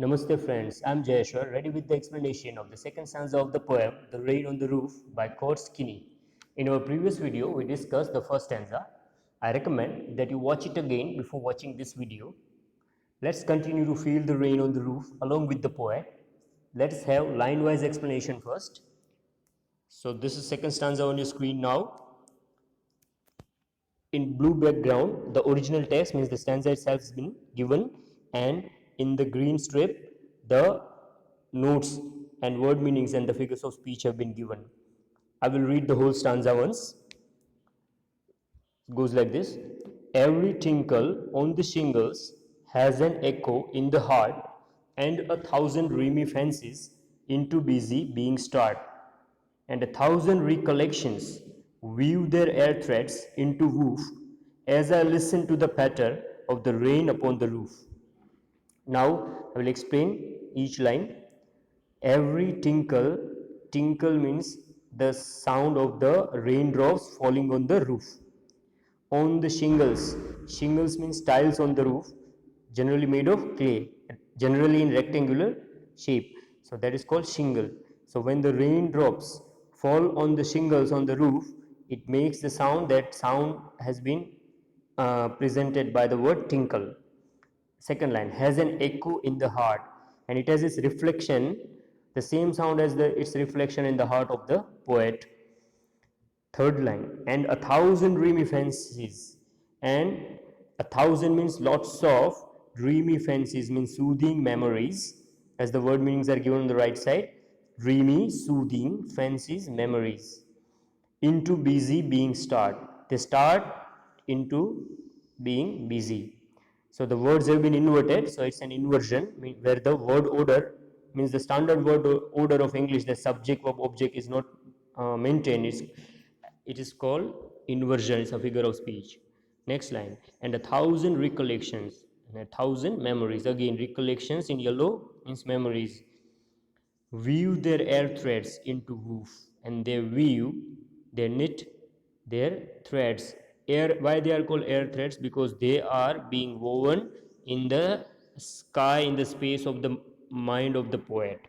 Namaste friends, I'm Jayeshwar, ready with the explanation of the second stanza of the poem The Rain on the Roof by Kurt Skinny. In our previous video, we discussed the first stanza. I recommend that you watch it again before watching this video. Let's continue to feel the rain on the roof along with the poet. Let's have line-wise explanation first. So this is second stanza on your screen now. In blue background, the original text means the stanza itself has been given, and in the green strip, the notes and word meanings and the figures of speech have been given. I will read the whole stanza once. It goes like this: every tinkle on the shingles has an echo in the heart, and 1,000 dreamy fancies into busy being stirred, and 1,000 recollections weave their air threads into woof as I listen to the patter of the rain upon the roof. Now I will explain each line. Every tinkle, tinkle means the sound of the raindrops falling on the roof. On the shingles, shingles means tiles on the roof, generally made of clay, generally in rectangular shape. So that is called shingle. So when the raindrops fall on the shingles on the roof, it makes the sound. That sound has been presented by the word tinkle. Second line, has an echo in the heart, and it has its reflection, the same sound as its reflection in the heart of the poet. Third line, and 1,000 dreamy fancies, and 1,000 means lots of, dreamy fancies means soothing memories, as the word meanings are given on the right side. Dreamy, soothing, fancies, memories. Into busy being start, they start into being busy. So the words have been inverted, so it's an inversion where the word order means the standard word order of English, the subject verb object is not maintained. It is called inversion. It's a figure of speech. Next line, and 1,000 recollections and 1,000 memories. Again, recollections in yellow means memories. Weave their air threads into woof, and they weave, they knit their threads. Air, why they are called air threads? Because they are being woven in the sky, in the space of the mind of the poet.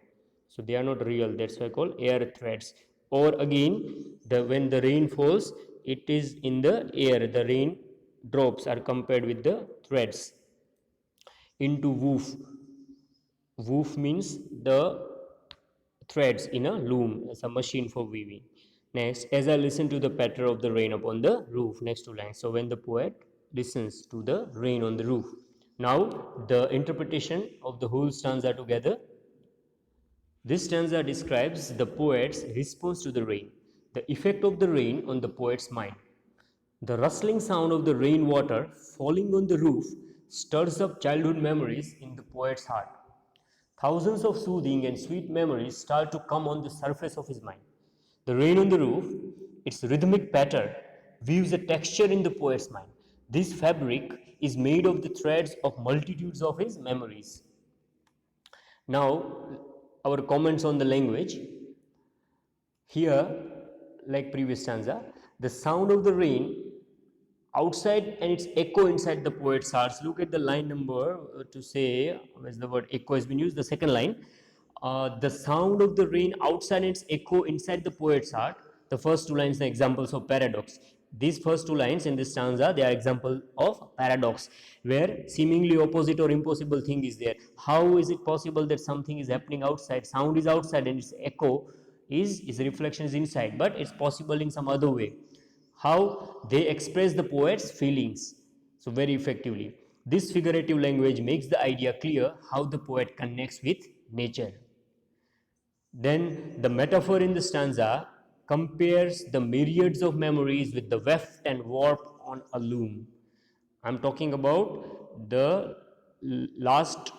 So they are not real, that's why called air threads. Or again, when the rain falls, it is in the air, the rain drops are compared with the threads. Into woof, woof means the threads in a loom, as a machine for weaving. Next, as I listen to the patter of the rain upon the roof, next two lines. So when the poet listens to the rain on the roof. Now the interpretation of the whole stanza together. This stanza describes the poet's response to the rain, the effect of the rain on the poet's mind. The rustling sound of the rainwater falling on the roof stirs up childhood memories in the poet's heart. Thousands of soothing and sweet memories start to come on the surface of his mind. The rain on the roof, its rhythmic patter, weaves a texture in the poet's mind. This fabric is made of the threads of multitudes of his memories. Now, our comments on the language. Here, like previous stanza, the sound of the rain outside and its echo inside the poet's heart. Look at the line number to say, where's the word echo has been used, the second line. The sound of the rain outside and its echo inside the poet's heart. The first two lines are examples of paradox. These first two lines in this stanza, they are example of paradox, where seemingly opposite or impossible thing is there. How is it possible that something is happening outside, sound is outside and its echo is reflection is inside, but it's possible in some other way. How they express the poet's feelings so very effectively. This figurative language makes the idea clear how the poet connects with nature. Then the metaphor in the stanza compares the myriads of memories with the weft and warp on a loom. I'm talking about the last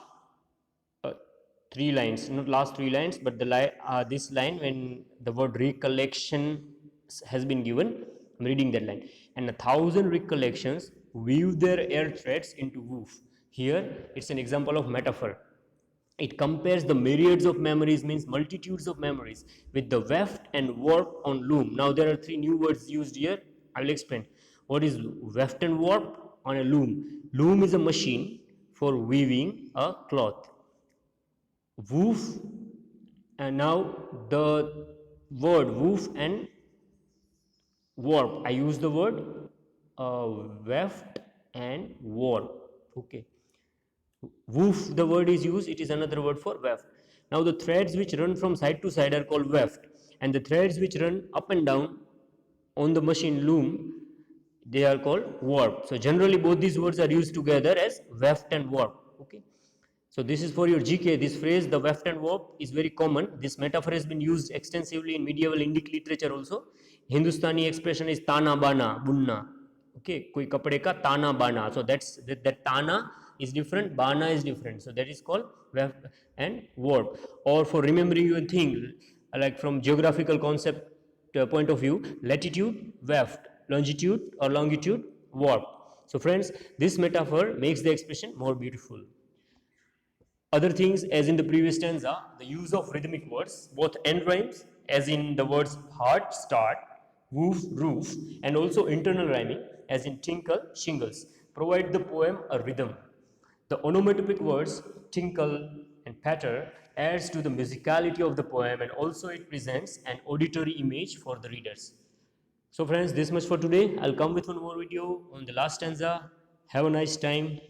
three lines, not last three lines, but this line when the word recollection has been given. I'm reading that line. And 1,000 recollections weave their air threads into woof. Here it's an example of metaphor. It compares the myriads of memories, means multitudes of memories, with the weft and warp on loom. Now there are three new words used here. I will explain. What is weft and warp on a loom? Loom is a machine for weaving a cloth. woof, and now the word woof and warp. I use the word weft and warp. Okay, woof, the word is used, it is another word for weft. Now the threads which run from side to side are called weft, and the threads which run up and down on the machine loom, they are called warp. So generally both these words are used together as weft and warp. Okay, so this is for your GK. This phrase, the weft and warp, is very common. This metaphor has been used extensively in medieval Indic literature also. Hindustani expression is tana bana bunna. Okay, koi kapde ka tana bana. So that tana is different, bana is different. So that is called weft and warp. Or for remembering your thing, like from geographical concept point of view, latitude weft, longitude or longitude warp. So friends, this metaphor makes the expression more beautiful. Other things, as in the previous stanza, the use of rhythmic words, both end rhymes, as in the words heart, start, woof, roof, and also internal rhyming, as in tinkle, shingles, provide the poem a rhythm. The onomatopoeic words tinkle and patter adds to the musicality of the poem, and also it presents an auditory image for the readers. So friends, this much for today. I'll come with one more video on the last stanza. Have a nice time.